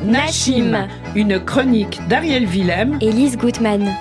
Nachim, une chronique d'Ariel Willem et Lise Gutmann.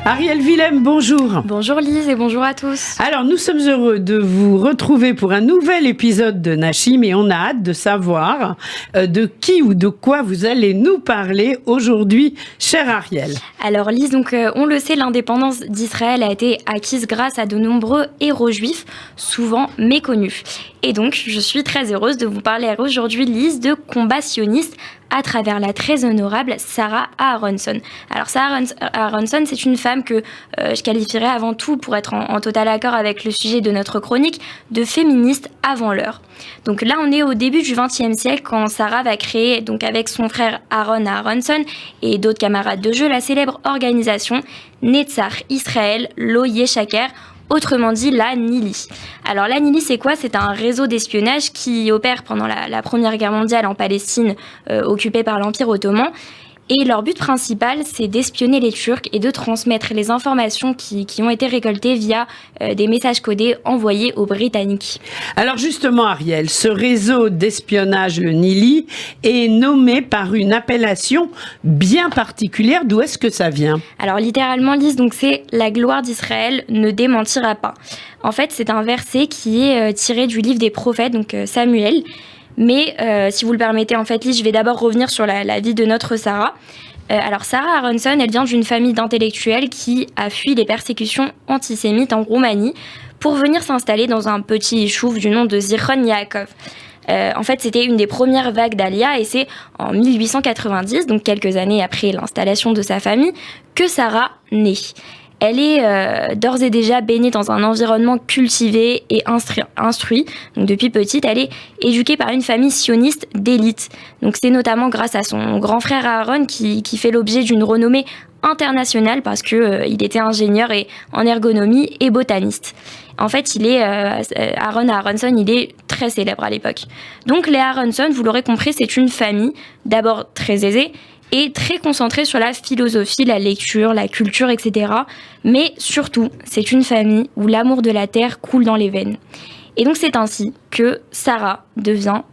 Ariel Willem, bonjour. Bonjour Lise et bonjour à tous. Alors, nous sommes heureux de vous retrouver pour un nouvel épisode de Nachim et on a hâte de savoir de qui ou de quoi vous allez nous parler aujourd'hui, chère Ariel. Alors Lise, on le sait, l'indépendance d'Israël a été acquise grâce à de nombreux héros juifs, souvent méconnus. Et donc, je suis très heureuse de vous parler aujourd'hui, Lise, de combats sionistes à travers la très honorable Sarah Aharonson. Alors Sarah Aharonson, c'est une femme que je qualifierais avant tout, pour être en total accord avec le sujet de notre chronique, de féministe avant l'heure. Donc là, on est au début du XXe siècle quand Sarah va créer, donc avec son frère Aaron Aharonson et d'autres camarades de jeu, la célèbre organisation Netzach Israël Lo Yeshaker, autrement dit la Nili. Alors la Nili, c'est quoi ? C'est un réseau d'espionnage qui opère pendant la Première Guerre mondiale en Palestine, occupée par l'Empire ottoman. Et leur but principal, c'est d'espionner les Turcs et de transmettre les informations qui ont été récoltées via des messages codés envoyés aux Britanniques. Alors justement, Ariel, ce réseau d'espionnage, le Nili, est nommé par une appellation bien particulière. D'où est-ce que ça vient ? Alors littéralement, Lise, c'est « La gloire d'Israël ne démentira pas ». En fait, c'est un verset qui est tiré du livre des prophètes, donc Samuel. Mais si vous le permettez, en fait, Lise, je vais d'abord revenir sur la vie de notre Sarah. Alors Sarah Aharonson, elle vient d'une famille d'intellectuels qui a fui les persécutions antisémites en Roumanie pour venir s'installer dans un petit chouf du nom de Zichron Yaakov. En fait, c'était une des premières vagues d'Alia et c'est en 1890, donc quelques années après l'installation de sa famille, que Sarah naît. Elle est d'ores et déjà baignée dans un environnement cultivé et instruit. Donc depuis petite, elle est éduquée par une famille sioniste d'élite. Donc c'est notamment grâce à son grand frère Aaron qui fait l'objet d'une renommée internationale parce qu'il était ingénieur en ergonomie et botaniste. En fait, Aaron Aharonson, il est très célèbre à l'époque. Donc les Aharonson, vous l'aurez compris, c'est une famille d'abord très aisée, et très concentrée sur la philosophie, la lecture, la culture, etc. Mais surtout, c'est une famille où l'amour de la terre coule dans les veines. Et donc c'est ainsi que Sarah devient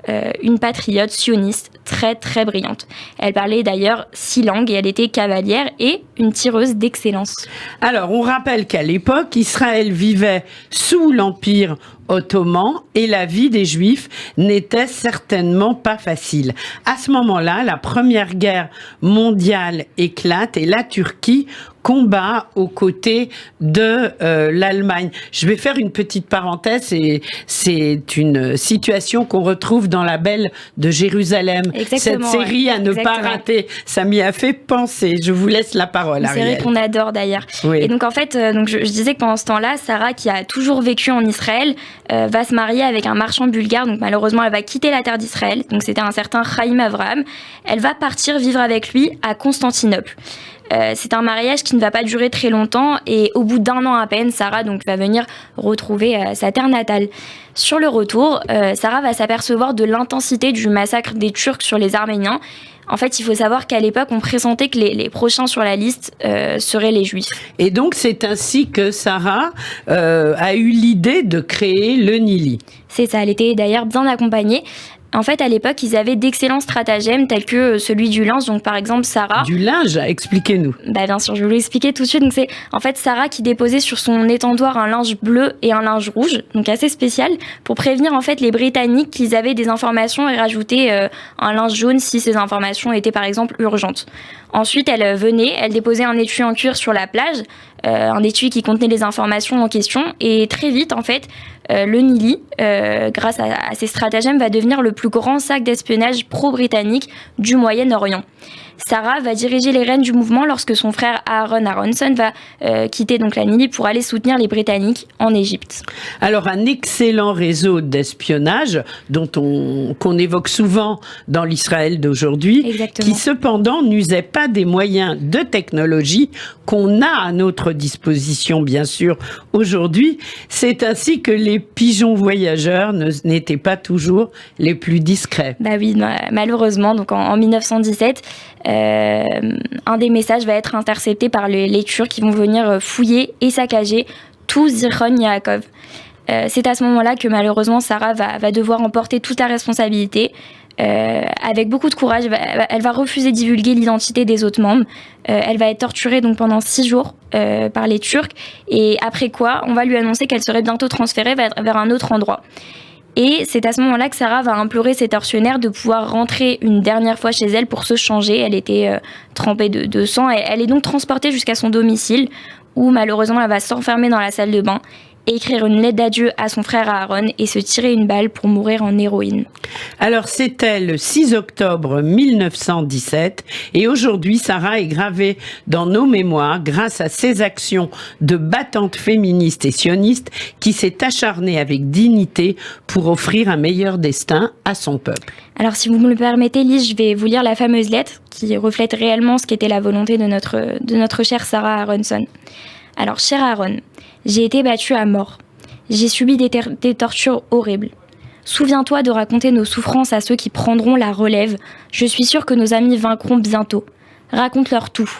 une patriote sioniste très très brillante. Elle parlait d'ailleurs 6 langues et elle était cavalière et une tireuse d'excellence. Alors on rappelle qu'à l'époque, Israël vivait sous l'Empire ottoman et la vie des Juifs n'était certainement pas facile. À ce moment-là, la Première Guerre mondiale éclate et la Turquie combat aux côtés de l'Allemagne. Je vais faire une petite parenthèse et c'est une situation qu'on retrouve dans La Belle de Jérusalem. Exactement, cette série à ne pas rater. Ça m'y a fait penser. Je vous laisse la parole, Ariel. Une série qu'on adore d'ailleurs. Oui. Et donc en fait, je disais que pendant ce temps-là, Sarah, qui a toujours vécu en Israël, va se marier avec un marchand bulgare. Donc malheureusement, elle va quitter la terre d'Israël. Donc c'était un certain Chaim Avraham. Elle va partir vivre avec lui à Constantinople. C'est un mariage qui ne va pas durer très longtemps et au bout d'1 an à peine, Sarah va venir retrouver sa terre natale. Sur le retour, Sarah va s'apercevoir de l'intensité du massacre des Turcs sur les Arméniens. En fait, il faut savoir qu'à l'époque, on pressentait que les prochains sur la liste seraient les Juifs. Et donc, c'est ainsi que Sarah a eu l'idée de créer le Nili. C'est ça, elle était d'ailleurs bien accompagnée. En fait, à l'époque, ils avaient d'excellents stratagèmes tels que celui du linge. Donc, par exemple, Sarah... Du linge, expliquez-nous. Bien sûr, je vais vous l'expliquer tout de suite. Donc, c'est en fait Sarah qui déposait sur son étendoir un linge bleu et un linge rouge, donc assez spécial, pour prévenir en fait les Britanniques qu'ils avaient des informations et rajouter un linge jaune si ces informations étaient par exemple urgentes. Ensuite, elle déposait un étui en cuir sur la plage, un étui qui contenait les informations en question. Et très vite, en fait, le Nili, grâce à ces stratagèmes, va devenir le plus grand sac d'espionnage pro-britannique du Moyen-Orient. Sarah va diriger les rênes du mouvement lorsque son frère Aaron Aharonson va quitter donc la Nili pour aller soutenir les Britanniques en Égypte. Alors un excellent réseau d'espionnage qu'on évoque souvent dans l'Israël d'aujourd'hui, exactement, qui cependant n'usait pas des moyens de technologie qu'on a à notre disposition bien sûr aujourd'hui. C'est ainsi que les pigeons voyageurs n'étaient pas toujours les plus discrets. Oui, malheureusement. Donc en 1917, un des messages va être intercepté par les Turcs qui vont venir fouiller et saccager tout Zichron Yaakov. C'est à ce moment-là que malheureusement Sarah va devoir emporter toute la responsabilité. avec beaucoup de courage. Elle va refuser de divulguer l'identité des autres membres. Elle va être torturée donc pendant 6 jours par les Turcs. Et après quoi, on va lui annoncer qu'elle serait bientôt transférée vers un autre endroit. Et c'est à ce moment-là que Sarah va implorer ses tortionnaires de pouvoir rentrer une dernière fois chez elle pour se changer. Elle était trempée de sang. Elle est donc transportée jusqu'à son domicile où malheureusement elle va s'enfermer dans la salle de bain, écrire une lettre d'adieu à son frère Aaron et se tirer une balle pour mourir en héroïne. Alors c'était le 6 octobre 1917 et aujourd'hui Sarah est gravée dans nos mémoires grâce à ses actions de battante féministe et sioniste qui s'est acharnée avec dignité pour offrir un meilleur destin à son peuple. Alors si vous me le permettez Lise, je vais vous lire la fameuse lettre qui reflète réellement ce qu'était la volonté de notre chère Sarah Aronson. Alors cher Aaron, j'ai été battue à mort. J'ai subi des tortures horribles. Souviens-toi de raconter nos souffrances à ceux qui prendront la relève. Je suis sûre que nos amis vaincront bientôt. Raconte-leur tout.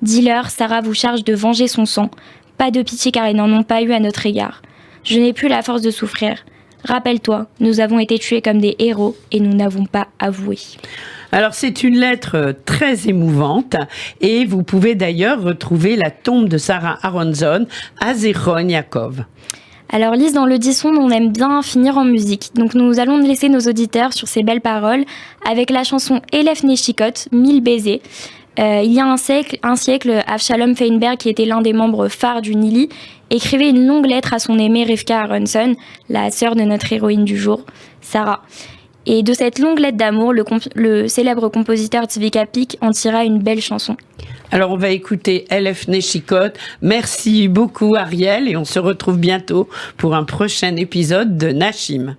Dis-leur, Sarah vous charge de venger son sang. Pas de pitié car ils n'en ont pas eu à notre égard. Je n'ai plus la force de souffrir. Rappelle-toi, nous avons été tués comme des héros et nous n'avons pas avoué. Alors c'est une lettre très émouvante et vous pouvez d'ailleurs retrouver la tombe de Sarah Aronson à Zechron Yaakov. Alors Lise, dans l'Audisson, on aime bien finir en musique. Donc nous allons laisser nos auditeurs sur ces belles paroles avec la chanson Elef Neshikot, 1000 baisers. Il y a un siècle, Avshalom Feinberg, qui était l'un des membres phares du Nili, écrivait une longue lettre à son aimée Rivka Aronson, la sœur de notre héroïne du jour, Sarah. Et de cette longue lettre d'amour, le célèbre compositeur Tzvika Pik en tira une belle chanson. Alors on va écouter Elef Neshikot. Merci beaucoup Ariel et on se retrouve bientôt pour un prochain épisode de Nashim.